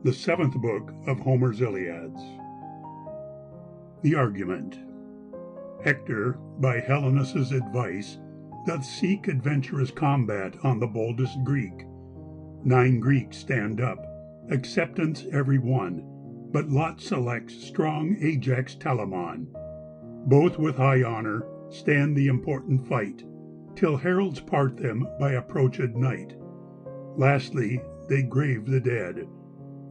the seventh book of Homer's Iliads. The argument. Hector, by Helenus' advice, doth seek adventurous combat on the boldest Greek. 9 Greeks stand up, acceptance every one, but lot selects strong Ajax Telamon. Both with high honor stand the important fight, till heralds part them by approached night. Lastly, they grave the dead.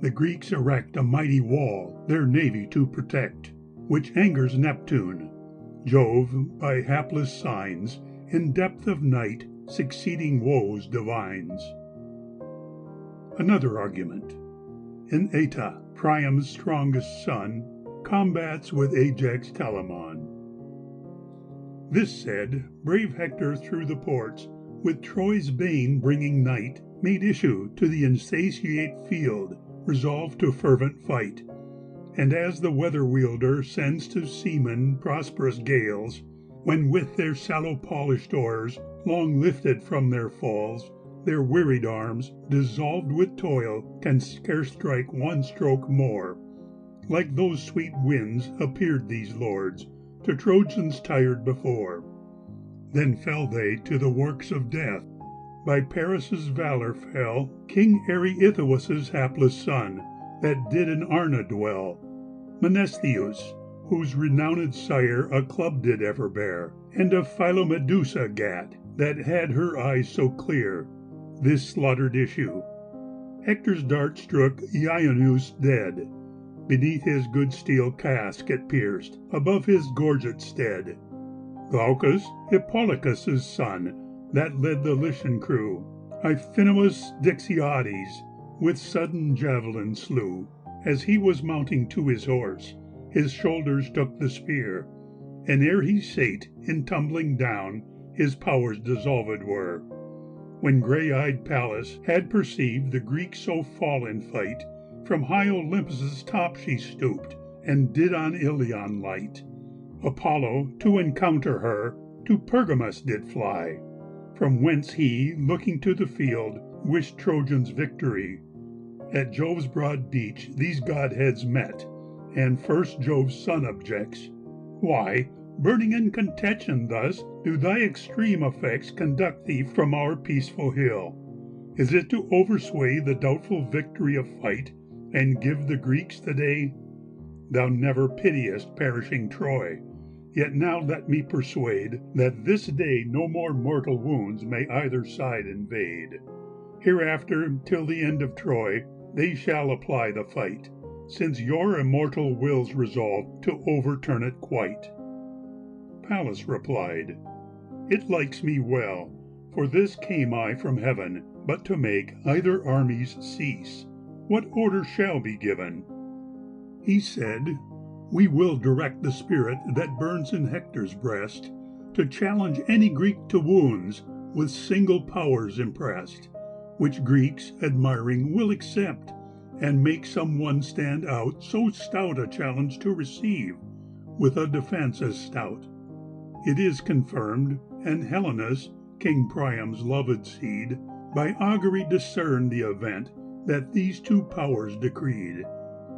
The Greeks erect a mighty wall, their navy to protect, which angers Neptune. Jove, by hapless signs, in depth of night, succeeding woes divines. Another argument. In Eta, Priam's strongest son, combats with Ajax Telamon. This said, brave Hector through the ports, with Troy's bane bringing night, made issue to the insatiate field, resolved to fervent fight. And as the weather-wielder sends to seamen prosperous gales, when with their sallow-polished oars, long lifted from their falls, their wearied arms, dissolved with toil, can scarce strike one stroke more, like those sweet winds appeared these lords, to Trojans tired before. Then fell they to the works of death. By Paris' valor fell King Areithous' hapless son, that did in Arna dwell, Menestheus, whose renowned sire a club did ever bear, and of Philomedusa gat, that had her eyes so clear. This slaughtered issue. Hector's dart struck Ioneus dead. Beneath his good steel casque it pierced, above his gorget stead. Glaucus, Hippolochus' son, that led the Lycian crew, Iphinomus Dixiades, with sudden javelin slew. As he was mounting to his horse, his shoulders took the spear, and ere he sate, in tumbling down, his powers dissolved were. When grey-eyed Pallas had perceived the Greek so fall in fight, from high Olympus' top she stooped, and did on Ilion light. Apollo, to encounter her, to Pergamus did fly, from whence he, looking to the field, wished Trojans victory. At Jove's broad beach these godheads met, and first Jove's son objects, "Why, burning in contention thus, do thy extreme effects conduct thee from our peaceful hill? Is it to oversway the doubtful victory of fight, and give the Greeks the day? Thou never pitiest perishing Troy, yet now let me persuade that this day no more mortal wounds may either side invade. Hereafter, till the end of Troy, they shall apply the fight, since your immortal wills resolve to overturn it quite." Pallas replied, "It likes me well, for this came I from heaven, but to make either armies cease. What order shall be given?" He said, "We will direct the spirit that burns in Hector's breast, to challenge any Greek to wounds, with single powers impressed, which Greeks, admiring, will accept, and make some one stand out so stout a challenge to receive, with a defence as stout. It is confirmed, and Helenus, King Priam's loved seed, by augury discerned the event that these two powers decreed,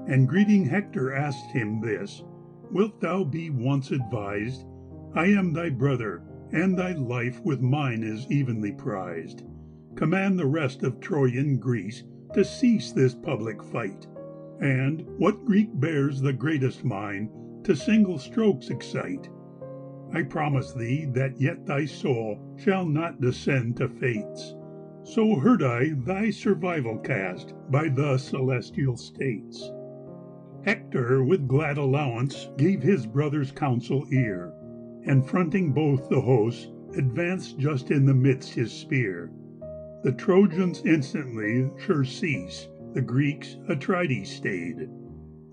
and greeting Hector asked him this, "Wilt thou be once advised? I am thy brother, and thy life with mine is evenly prized. Command the rest of Troyan Greece to cease this public fight, and, what Greek bears the greatest mind, to single strokes excite. I promise thee that yet thy soul shall not descend to fates. So heard I thy survival cast by the celestial states." Hector with glad allowance gave his brother's counsel ear, and fronting both the hosts, advanced just in the midst his spear. The Trojans instantly sure cease, the Greeks Atrides stayed.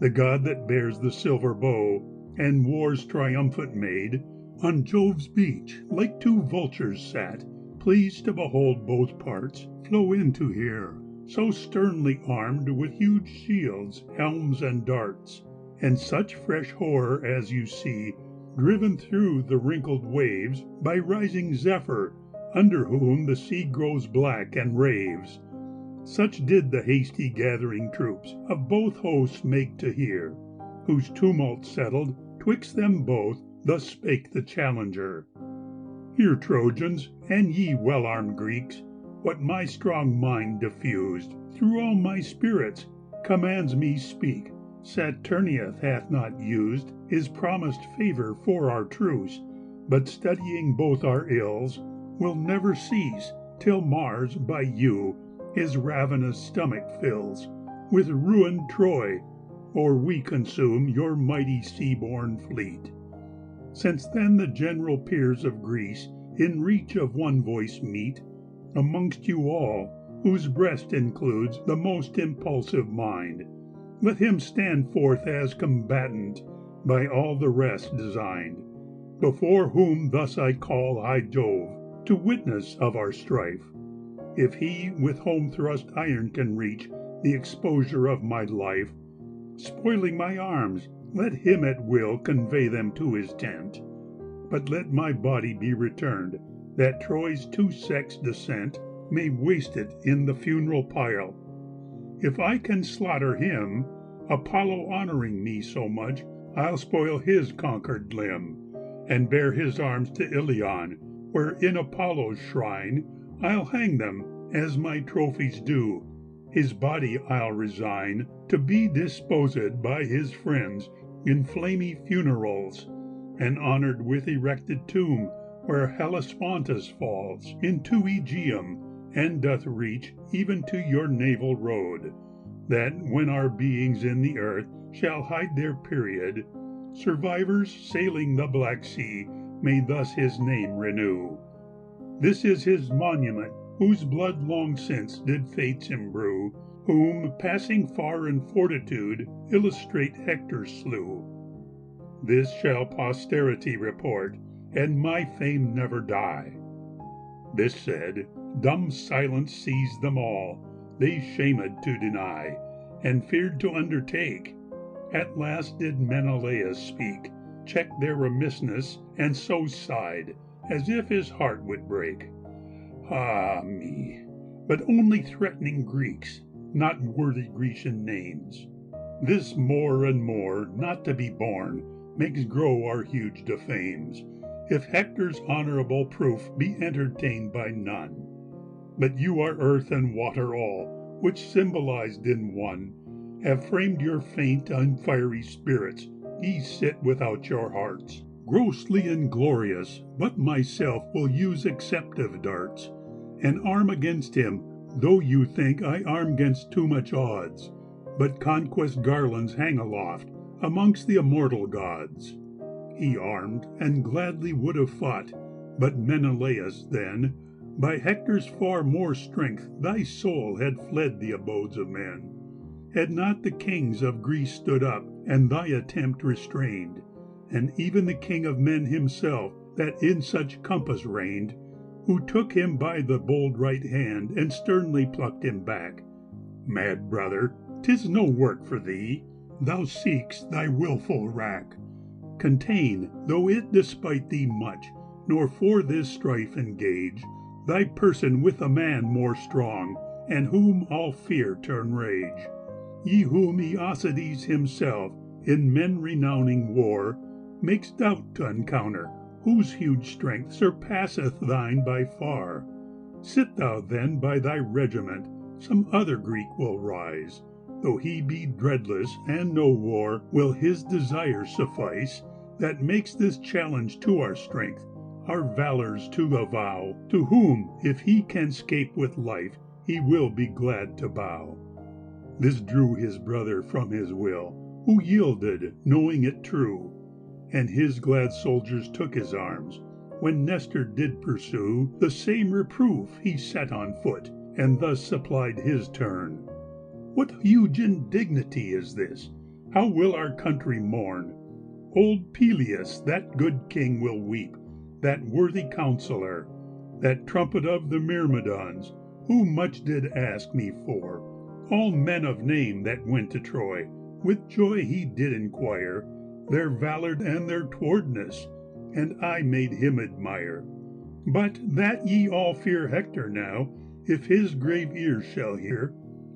The god that bears the silver bow, and war's triumphant maid, on Jove's beach like two vultures sat, pleased to behold both parts flow in to hear, so sternly armed with huge shields, helms, and darts, and such fresh horror as you see, driven through the wrinkled waves by rising Zephyr, under whom the sea grows black and raves. Such did the hasty gathering troops of both hosts make to hear, whose tumult settled 'twixt them both. Thus spake the challenger: "Hear, Trojans, and ye well-armed Greeks, what my strong mind diffused through all my spirits commands me speak. Saturnius hath not used his promised favor for our truce, but studying both our ills will never cease till Mars by you his ravenous stomach fills with ruined Troy, or we consume your mighty sea-borne fleet." Since then the general peers of Greece in reach of one voice meet, amongst you all, whose breast includes the most impulsive mind, let him stand forth as combatant by all the rest designed, before whom thus I call high Jove to witness of our strife. If he with home-thrust iron can reach the exposure of my life, spoiling my arms, let him at will convey them to his tent. But let my body be returned, that Troy's two-sexed descent may waste it in the funeral pile. If I can slaughter him, Apollo honoring me so much, I'll spoil his conquered limb, and bear his arms to Ilion, where in Apollo's shrine I'll hang them as my trophies do. His body I'll resign to be disposed by his friends in flamy funerals, and honored with erected tomb where Hellespontus falls into Aegeum, and doth reach even to your naval road, that when our beings in the earth shall hide their period, survivors sailing the Black Sea may thus his name renew. This is his monument, whose blood long since did fates imbrue, whom, passing far in fortitude, illustrate Hector slew. This shall posterity report, and my fame never die." This said, dumb silence seized them all, they shamed to deny, and feared to undertake. At last did Menelaus speak, checked their remissness, and so sighed, as if his heart would break. "Ah me, but only threatening Greeks, not worthy Grecian names. This more and more, not to be borne, makes grow our huge defames, if Hector's honorable proof be entertained by none. But you are earth and water all, which symbolized in one, have framed your faint and fiery spirits, ye sit without your hearts, grossly inglorious, but myself will use exceptive darts, and arm against him, though you think I arm gainst too much odds, but conquest garlands hang aloft amongst the immortal gods." He armed, and gladly would have fought, but Menelaus then, by Hector's far more strength thy soul had fled the abodes of men. Had not the kings of Greece stood up, and thy attempt restrained, and even the king of men himself, that in such compass reigned, who took him by the bold right hand, and sternly plucked him back. Mad brother, 'tis no work for thee, thou seek'st thy wilful wrack. Contain, though it despite thee much, nor for this strife engage, thy person with a man more strong, and whom all fear turn rage. Ye whom Aeacides himself, in men renowning war, makes doubt to encounter, whose huge strength surpasseth thine by far. Sit thou then by thy regiment, some other Greek will rise, though he be dreadless, and no war will his desire suffice, that makes this challenge to our strength, our valors to avow, to whom, if he can scape with life, he will be glad to bow. This drew his brother from his will, who yielded, knowing it true, and his glad soldiers took his arms. When Nestor did pursue the same reproof, he set on foot, and thus supplied his turn. "What huge indignity is this? How will our country mourn? Old Peleus, that good king, will weep, that worthy counsellor, that trumpet of the Myrmidons, who much did ask me for. All men of name that went to Troy, with joy he did inquire their valor and their towardness, and I made him admire. But that ye all fear Hector now, if his grave ears shall hear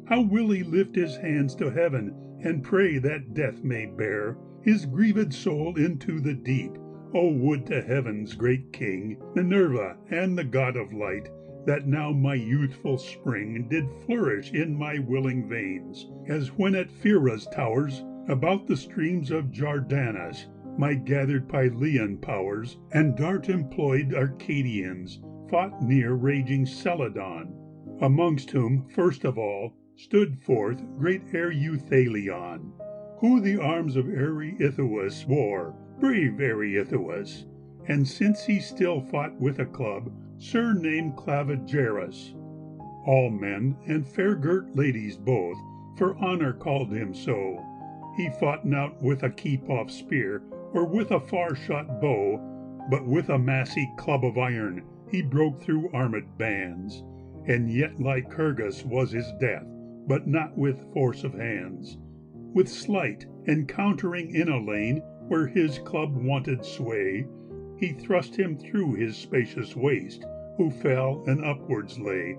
How will he lift his hands to heaven, and pray that death may bear his grieved soul into the deep? O would to heaven's great King, Minerva, and the God of light, that now my youthful spring did flourish in my willing veins, as when at Pheera's towers, about the streams of Jardanus, my gathered Pylian powers and dart-employed Arcadians fought near raging Celadon, amongst whom first of all stood forth great Ereuthalion, who the arms of Areithous wore, brave Areithous, and since he still fought with a club, surnamed Clavigerus. All men and fair-girt ladies both for honour called him so. He fought not with a keep-off spear or with a far-shot bow, but with a massy club of iron he broke through armed bands, and yet Lycurgus was his death, but not with force of hands. With sleight, encountering in a lane where his club wanted sway, he thrust him through his spacious waist, who fell and upwards lay.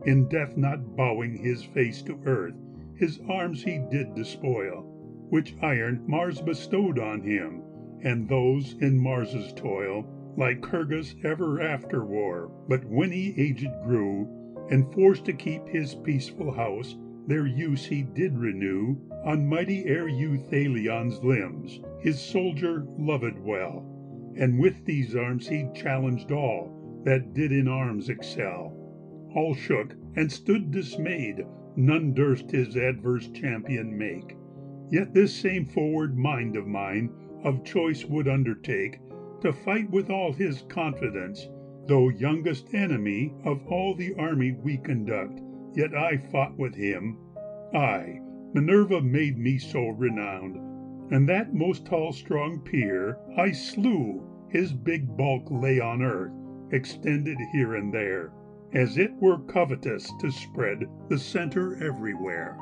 In death not bowing his face to earth, his arms he did despoil, which iron Mars bestowed on him, and those in Mars's toil Lycurgus ever after wore. But when he aged grew, and forced to keep his peaceful house, their use he did renew on mighty Ereuthalion's limbs, his soldier loved well, and with these arms he challenged all that did in arms excel. All shook and stood dismayed, none durst his adverse champion make. Yet this same forward mind of mine of choice would undertake to fight with all his confidence, though youngest enemy of all the army we conduct, yet I fought with him. I, Minerva made me so renowned, and that most tall strong peer I slew, his big bulk lay on earth, extended here and there, as it were covetous to spread the centre everywhere.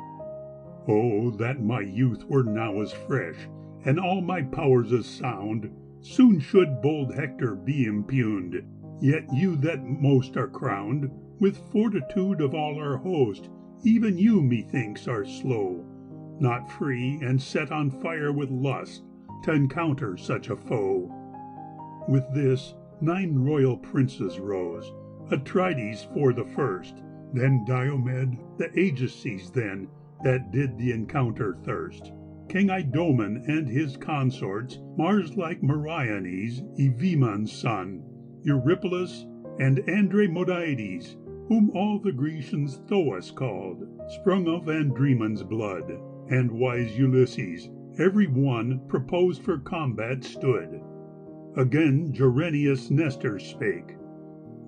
Oh, that my youth were now as fresh, and all my powers as sound, soon should bold Hector be impugned. Yet you that most are crowned with fortitude of all our host, even you, methinks, are slow, not free and set on fire with lust, to encounter such a foe. With this 9 royal princes rose, Atrides for the first, then Diomed, the Ajaxes then, that did the encounter thirst, King Idomen and his consorts, Mars-like Meriones, Evaemon's son, Eurypylus, and Andromedides, whom all the Grecians Thoas called, sprung of Andremon's blood, and wise Ulysses, every one proposed for combat stood. Again Gerenius Nestor spake,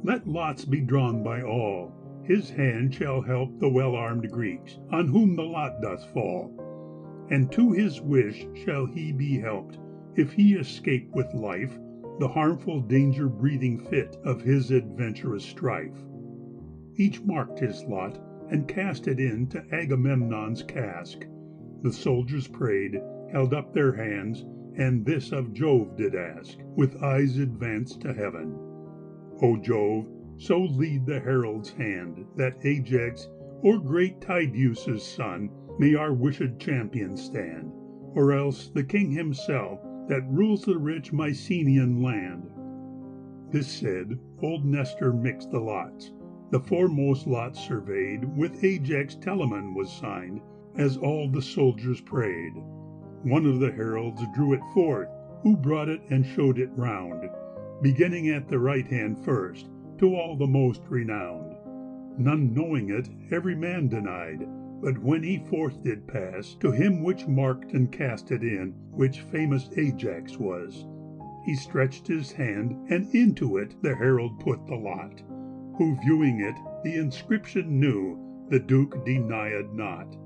Let lots be drawn by all, his hand shall help the well-armed Greeks, on whom the lot doth fall. And to his wish shall he be helped, if he escape with life the harmful danger-breathing fit of his adventurous strife. Each marked his lot, and cast it into Agamemnon's cask. The soldiers prayed, held up their hands, and this of Jove did ask, with eyes advanced to heaven. O Jove, so lead the herald's hand, that Ajax, or great Tydeus' son, may our wished champion stand, or else the king himself, that rules the rich Mycenaean land. This said, old Nestor mixed the lots. The foremost lot surveyed, with Ajax Telamon was signed, as all the soldiers prayed. One of the heralds drew it forth, who brought it and showed it round, beginning at the right hand first, to all the most renowned. None knowing it, every man denied, but when he forth did pass, to him which marked and cast it in, which famous Ajax was, he stretched his hand, and into it the herald put the lot, who viewing it, the inscription knew, the Duke denied not,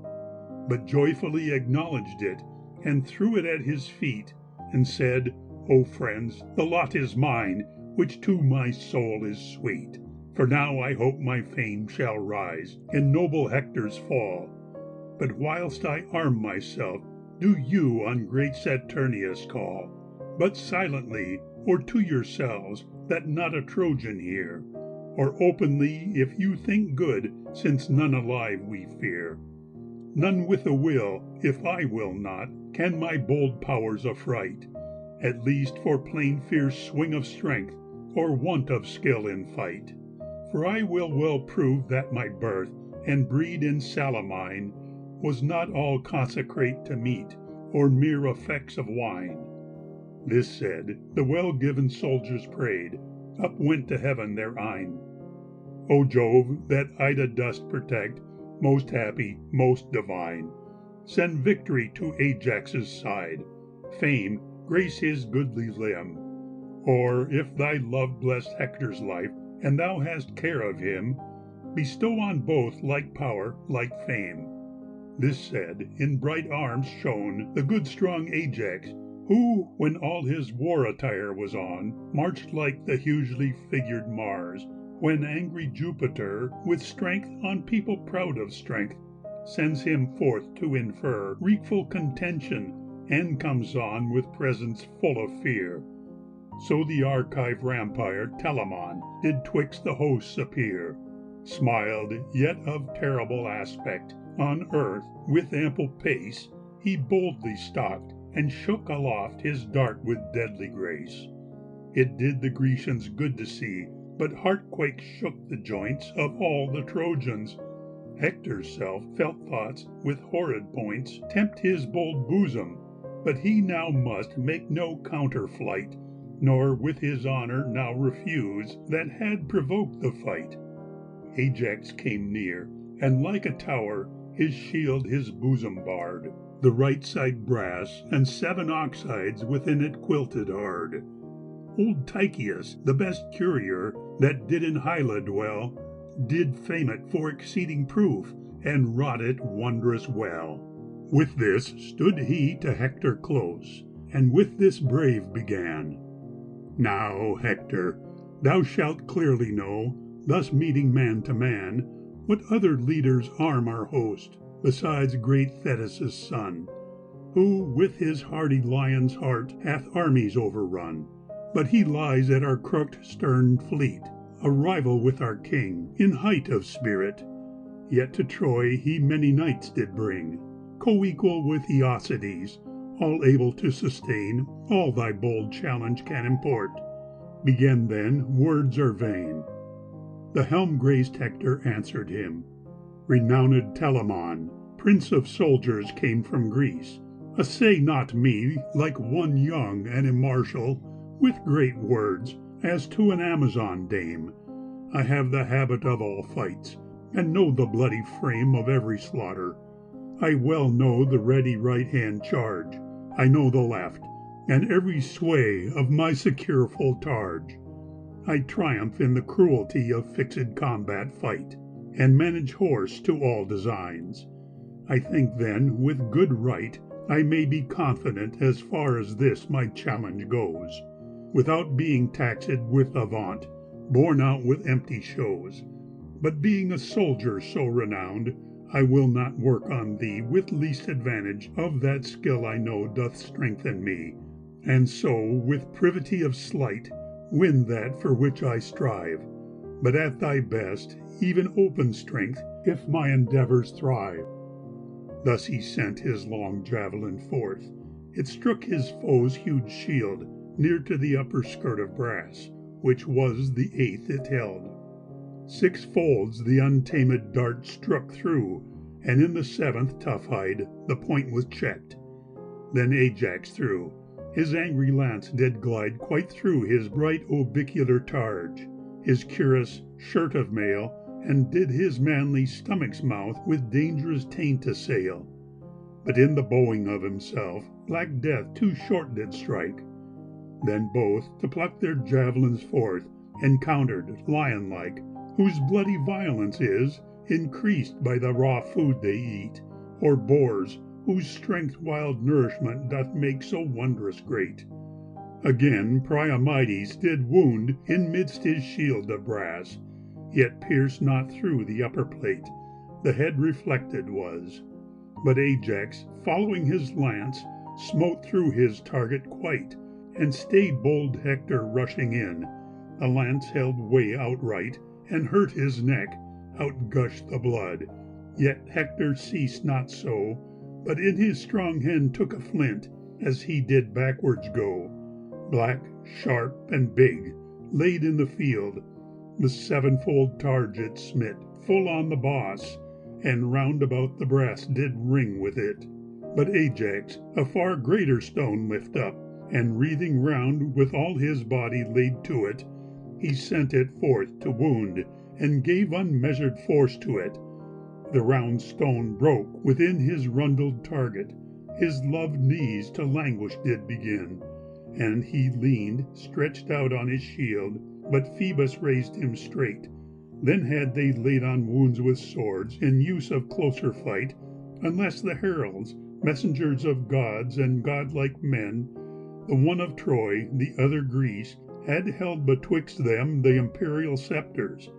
but joyfully acknowledged it, and threw it at his feet, and said, O friends, the lot is mine, which to my soul is sweet. For now I hope my fame shall rise in noble Hector's fall. But whilst I arm myself, do you on great Saturnius call, but silently, or to yourselves, that not a Trojan hear. or openly if you think good, since none alive we fear. None with a will, if I will not, can my bold powers affright, at least for plain fierce swing of strength, or want of skill in fight. For I will well prove that my birth and breed in Salamine was not all consecrate to meat, or mere effects of wine. This said, the well-given soldiers prayed, up went to heaven their eyne. O Jove, that Ida dost protect, most happy, most divine, send victory to Ajax's side, fame, grace his goodly limb. Or, if thy love blessed Hector's life, and thou hast care of him, bestow on both like power, like fame. This said, in bright arms shone the good strong Ajax, who, when all his war attire was on, marched like the hugely figured Mars, when angry Jupiter, with strength on people proud of strength, sends him forth to infer wreakful contention, and comes on with presence full of fear. So the archive rampire Telamon did twixt the hosts appear, smiled, yet of terrible aspect, on earth with ample pace he boldly stalked, and shook aloft his dart with deadly grace. It did the Grecians good to see, but heartquake shook the joints of all the Trojans. Hector's self felt thoughts with horrid points tempt his bold bosom, but he now must make no counterflight, nor with his honor now refuse that had provoked the fight. Ajax came near, and like a tower his shield his bosom barred, the right side brass, and 7 oxides within it quilted hard. Old Tychius, the best courier that did in Hyla dwell, did fame it for exceeding proof, and wrought it wondrous well. With this stood he to Hector close, and with this brave began. Now, Hector, thou shalt clearly know, thus meeting man to man, what other leaders arm our host, besides great Thetis' son, who with his hardy lion's heart hath armies overrun. But he lies at our crooked stern fleet, a rival with our king, in height of spirit. Yet to Troy he many knights did bring, co-equal with Aeacides, all able to sustain all thy bold challenge can import. Begin then, words are vain. The helm-graced Hector answered him. Renowned Telamon, prince of soldiers, came from Greece. Assay not me like one young and immartial, with great words, as to an Amazon dame. I have the habit of all fights, and know the bloody frame of every slaughter. I well know the ready right-hand charge, I know the left, and every sway of my secure full targe. I triumph in the cruelty of fixed combat fight, and manage horse to all designs. I think then, with good right, I may be confident as far as this my challenge goes, without being taxed with avaunt, borne out with empty shows. But being a soldier so renowned, I will not work on thee with least advantage of that skill I know doth strengthen me, and so with privity of sleight win that for which I strive, but at thy best, even open strength, if my endeavors thrive. Thus he sent his long javelin forth. It struck his foe's huge shield, near to the upper skirt of brass, which was the 8th it held. 6 folds the untamed dart struck through, and in the 7th tough hide the point was checked. Then Ajax threw. His angry lance did glide quite through his bright orbicular targe, his cuirass, shirt of mail, and did his manly stomach's mouth with dangerous taint assail. But in the bowing of himself, black death too short did strike. Then both, to pluck their javelins forth, encountered, lion-like, whose bloody violence is increased by the raw food they eat, or boars, whose strength wild nourishment doth make so wondrous great. Again Priamides did wound in midst his shield of brass, yet pierced not through the upper plate, the head reflected was. But Ajax, following his lance, smote through his target quite, and stayed bold Hector rushing in. The lance held way outright, and hurt his neck, out gushed the blood. Yet Hector ceased not so, but in his strong hand took a flint, as he did backwards go. Black, sharp, and big, laid in the field, the sevenfold target smit full on the boss, and round about the brass did ring with it. But Ajax a far greater stone lift up, and wreathing round with all his body laid to it, he sent it forth to wound, and gave unmeasured force to it. The round stone broke within his rundled target, his loved knees to languish did begin, and he leaned, stretched out on his shield, but Phoebus raised him straight. Then had they laid on wounds with swords, in use of closer fight, unless the heralds, messengers of gods and godlike men, the one of Troy, the other Greece, had held betwixt them the imperial sceptres,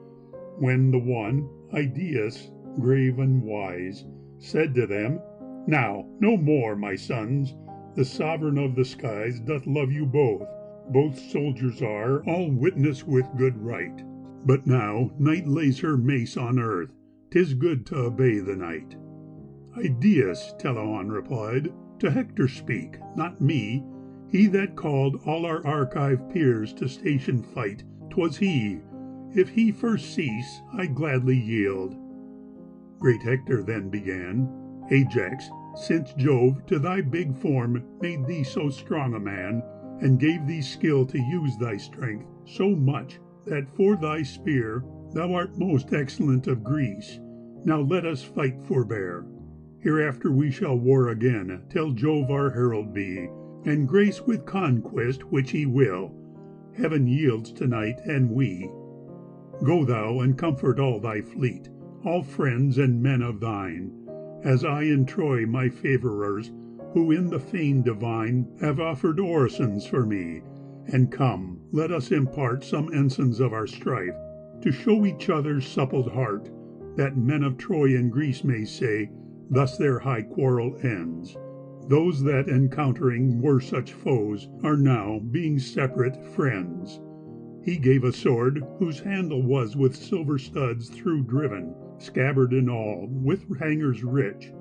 when the one, Idaeus, grave and wise, said to them, Now, no more, my sons, the sovereign of the skies doth love you both. Both soldiers are, all witness with good right. But now night lays her mace on earth, 'tis good to obey the night. Idaeus, Telamon replied, to Hector speak, not me. He that called all our Argive peers to station fight, 'twas he. If he first cease, I gladly yield. Great Hector then began, Ajax, since Jove to thy big form made thee so strong a man, and gave thee skill to use thy strength so much, that for thy spear thou art most excellent of Greece, now let us fight forbear. Hereafter we shall war again, till Jove our herald be, and grace with conquest which he will. Heaven yields tonight, and we. Go thou and comfort all thy fleet, all friends and men of thine, as I in Troy my favourers, who in the fane divine have offered orisons for me. And come, let us impart some ensigns of our strife, to show each other's suppled heart, that men of Troy and Greece may say, thus their high quarrel ends. Those that encountering were such foes are now, being separate, friends. He gave a sword, whose handle was with silver studs through driven, scabbard and all, with hangers rich.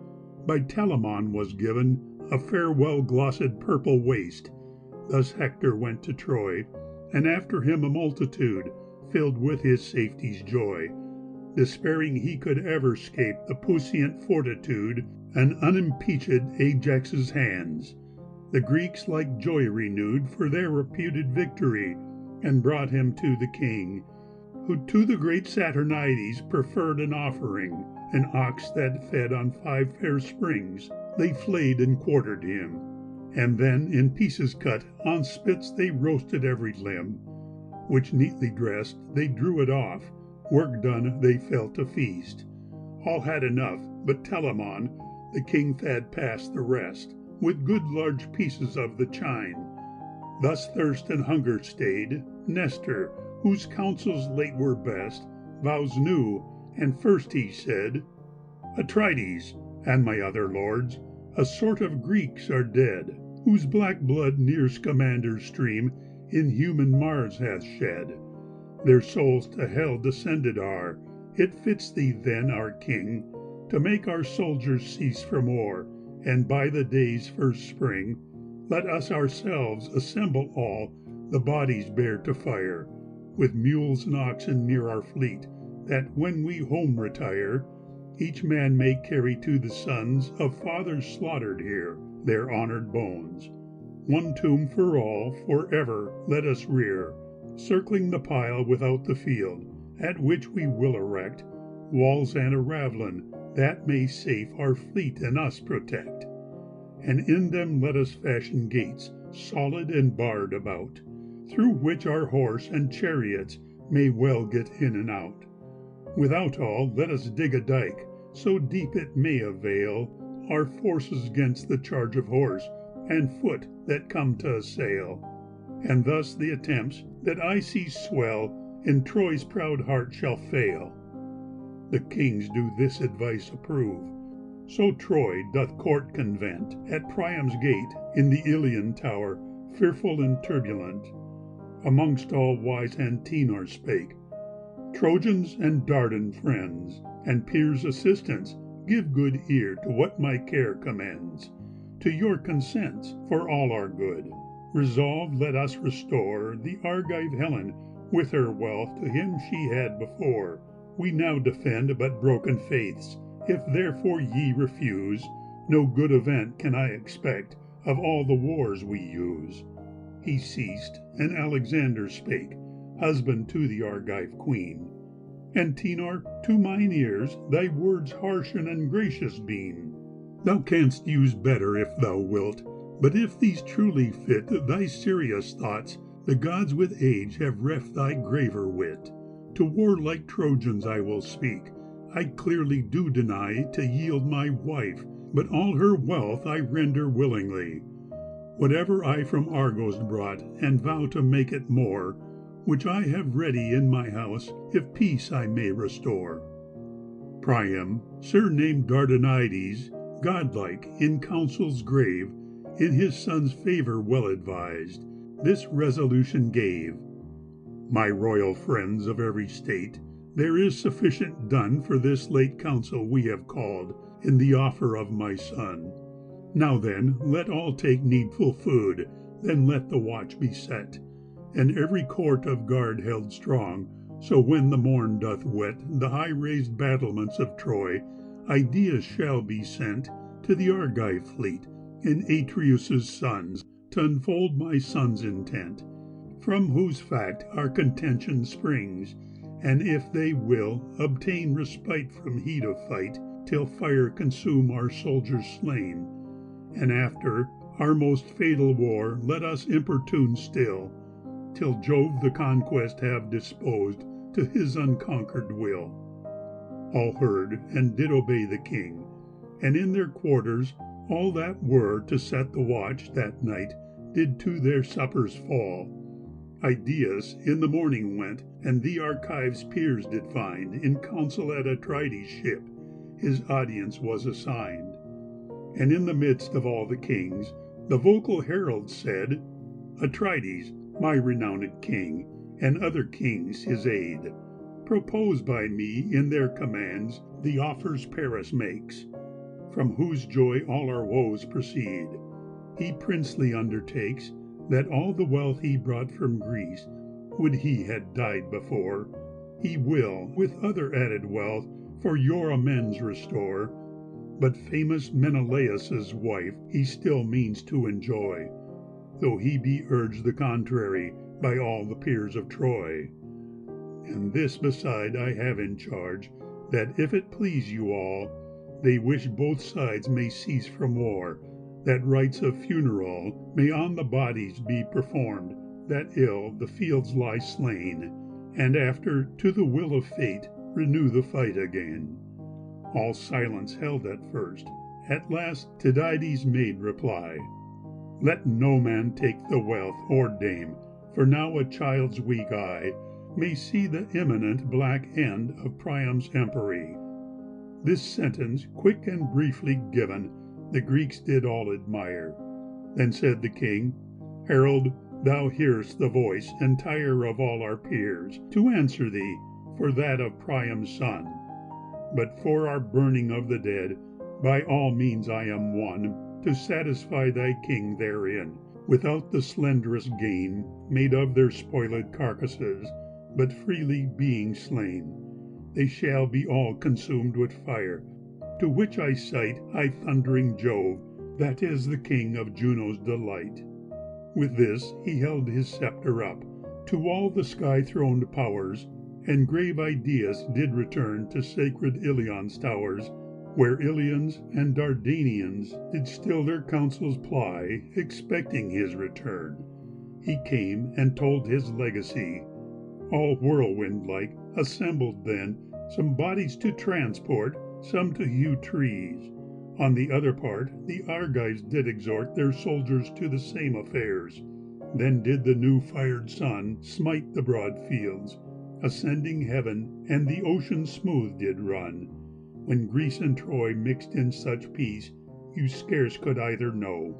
By Telamon was given a fair well-glossed purple waist. Thus Hector went to Troy, and after him a multitude, filled with his safety's joy, despairing he could ever scape the puissant fortitude and unimpeached Ajax's hands. The Greeks like joy renewed for their reputed victory, and brought him to the king, who to the great Saturnides preferred an offering, an ox that fed on 5 fair springs. They flayed and quartered him, and then in pieces cut on spits they roasted every limb, which neatly dressed they drew it off. Work done, they fell to feast. All had enough, but Telamon, the king had passed the rest, with good large pieces of the chine. Thus thirst and hunger stayed. Nestor, whose counsels late were best, vows new, and first he said, Atrides, and my other lords, a sort of Greeks are dead, whose black blood near Scamander's stream in human Mars hath shed. Their souls to hell descended are. It fits thee then, our king, to make our soldiers cease from war, and by the day's first spring, let us ourselves assemble all, the bodies bear to fire, with mules and oxen near our fleet, that when we home retire, each man may carry to the sons of fathers slaughtered here their honored bones. One tomb for all, for ever let us rear, circling the pile without the field, at which we will erect walls and a ravelin that may safe our fleet and us protect. And in them let us fashion gates, solid and barred about, through which our horse and chariots may well get in and out. Without all, let us dig a dike, so deep it may avail our forces against the charge of horse and foot that come to assail. And thus the attempts that I see swell in Troy's proud heart shall fail. The kings do this advice approve. So Troy doth court convent at Priam's gate in the Ilian tower, fearful and turbulent. Amongst all wise Antenor spake, Trojans and Dardan friends, and peers' assistants, give good ear to what my care commends. To your consents, for all our good, resolved let us restore the Argive Helen with her wealth to him she had before. We now defend but broken faiths. If therefore ye refuse, no good event can I expect of all the wars we use. He ceased, and Alexander spake, husband to the Argive queen. Antenor, to mine ears thy words harsh and ungracious been. Thou canst use better if thou wilt, but if these truly fit thy serious thoughts, the gods with age have reft thy graver wit. To warlike Trojans I will speak. I clearly do deny to yield my wife, but all her wealth I render willingly. Whatever I from Argos brought, and vow to make it more, which I have ready in my house, if peace I may restore. Priam, surnamed Dardanides, godlike, in councils grave, in his son's favour well advised, this resolution gave. My royal friends of every state, there is sufficient done for this late council we have called, in the offer of my son. Now then, let all take needful food, then let the watch be set, and every court of guard held strong, so when the morn doth wet the high-raised battlements of Troy, ideas shall be sent to the Argive fleet, and Atreus' sons, to unfold my son's intent, from whose fact our contention springs, and if they will, obtain respite from heat of fight, till fire consume our soldiers slain, and after our most fatal war let us importune still, till Jove the conquest have disposed to his unconquered will. All heard, and did obey the king, and in their quarters all that were to set the watch that night did to their suppers fall. Ideas in the morning went, and the Argives' peers did find, in council at Atrides' ship, his audience was assigned. And in the midst of all the kings, the vocal herald said, Atrides, my renowned king, and other kings his aid, propose by me in their commands the offers Paris makes, from whose joy all our woes proceed. He princely undertakes that all the wealth he brought from Greece, would he had died before, he will, with other added wealth, for your amends restore. But famous Menelaus' wife he still means to enjoy, though he be urged the contrary by all the peers of Troy. And this beside I have in charge, that if it please you all, they wish both sides may cease from war, that rites of funeral may on the bodies be performed, that ill the fields lie slain, and after, to the will of fate, renew the fight again. All silence held at first. At last Tydides made reply, Let no man take the wealth or dame, for now a child's weak eye may see the imminent black end of Priam's empery. This sentence, quick and briefly given, the Greeks did all admire. Then said the king, Herald, thou hear'st the voice entire of all our peers, to answer thee for that of Priam's son. But for our burning of the dead, by all means I am one, to satisfy thy king therein, without the slenderest gain made of their spoiled carcasses, but freely being slain. They shall be all consumed with fire, to which I cite high thundering Jove, that is the king of Juno's delight. With this he held his sceptre up to all the sky-throned powers, and grave ideas did return to sacred Ilion's towers, where Ilians and Dardanians did still their counsels ply, expecting his return. He came and told his legacy. All whirlwind-like assembled then, some bodies to transport, some to hew trees. On the other part, the Argives did exhort their soldiers to the same affairs. Then did the new-fired sun smite the broad fields, ascending heaven, and the ocean smooth did run. When Greece and Troy mixed in such peace, you scarce could either know.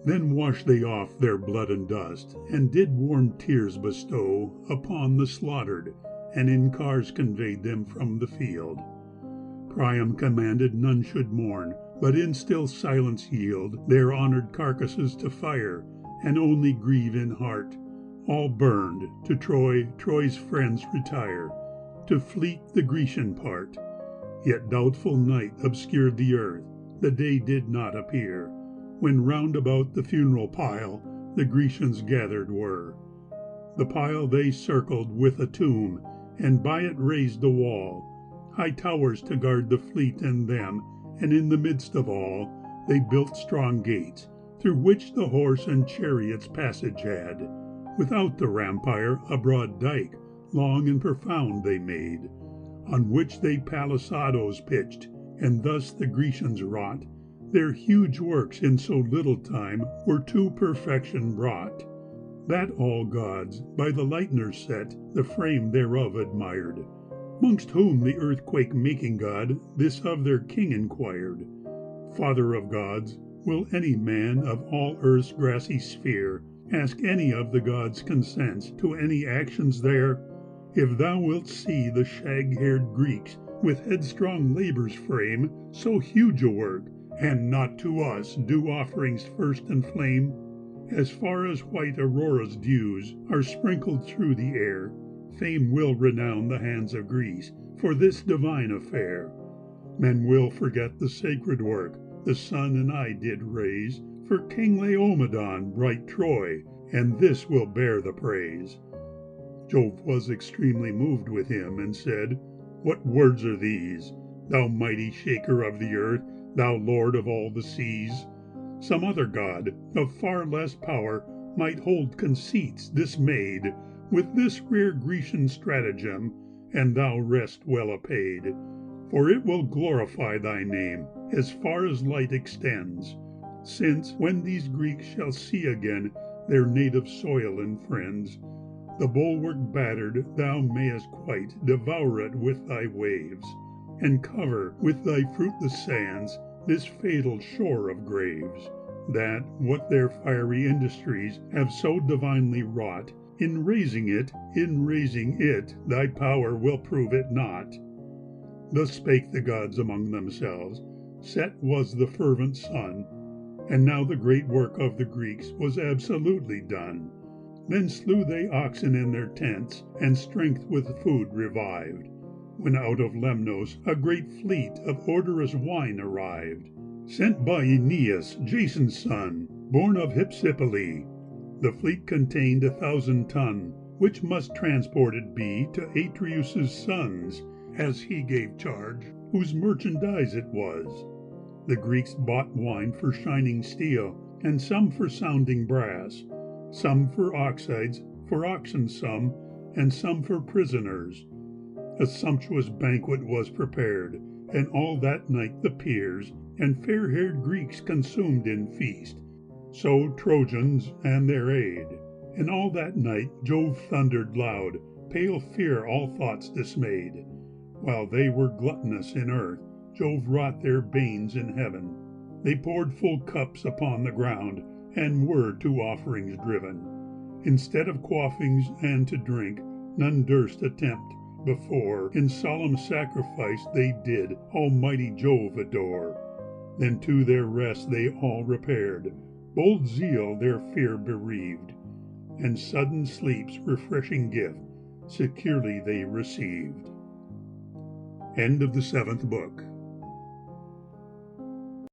Then washed they off their blood and dust, and did warm tears bestow upon the slaughtered, and in cars conveyed them from the field. Priam commanded none should mourn, but in still silence yield their honored carcasses to fire, and only grieve in heart. All burned, to Troy, Troy's friends retire, to fleet the Grecian part. Yet doubtful night obscured the earth, the day did not appear, when round about the funeral pile the Grecians gathered were. The pile they circled with a tomb, and by it raised a wall, high towers to guard the fleet and them, and in the midst of all they built strong gates, through which the horse and chariots passage had. Without the rampire a broad dike, long and profound, they made, on which they palisadoes pitched, and thus the Grecians wrought. Their huge works in so little time were to perfection brought, that all gods, by the lightner set, the frame thereof admired. Mongst whom the earthquake-making god this of their king inquired. Father of gods, will any man of all earth's grassy sphere ask any of the gods' consents to any actions there? If thou wilt see the shag-haired Greeks with headstrong labours frame so huge a work, and not to us do offerings first inflame, as far as white Aurora's dews are sprinkled through the air, fame will renown the hands of Greece for this divine affair. Men will forget the sacred work the sun and I did raise for King Laomedon, bright Troy, and this will bear the praise. Jove was extremely moved with him, and said, What words are these, thou mighty shaker of the earth, thou lord of all the seas? Some other god, of far less power, might hold conceits dismayed with this rare Grecian stratagem, and thou rest well apaid. For it will glorify thy name as far as light extends, since, when these Greeks shall see again their native soil and friends, the bulwark battered thou mayest quite devour it with thy waves, and cover with thy fruitless sands this fatal shore of graves, that what their fiery industries have so divinely wrought, in raising it, thy power will prove it not. Thus spake the gods among themselves. Set was the fervent sun, and now the great work of the Greeks was absolutely done. Then slew they oxen in their tents, and strength with food revived, when out of Lemnos a great fleet of odorous wine arrived, sent by Aeneas, Jason's son, born of Hypsipyle. The fleet contained 1,000 ton, which must transported be to Atreus' sons, as he gave charge, whose merchandise it was. The Greeks bought wine for shining steel, and some for sounding brass, some for oxides, for oxen some, and some for prisoners. A sumptuous banquet was prepared, and all that night the peers and fair-haired Greeks consumed in feast, so Trojans and their aid. And all that night Jove thundered loud, pale fear all thoughts dismayed. While they were gluttonous in earth, Jove wrought their banes in heaven. They poured full cups upon the ground, and were to offerings driven. Instead of quaffings and to drink, none durst attempt, before in solemn sacrifice they did almighty Jove adore. Then to their rest they all repaired, bold zeal their fear bereaved, and sudden sleep's refreshing gift securely they received. End of the 7th book.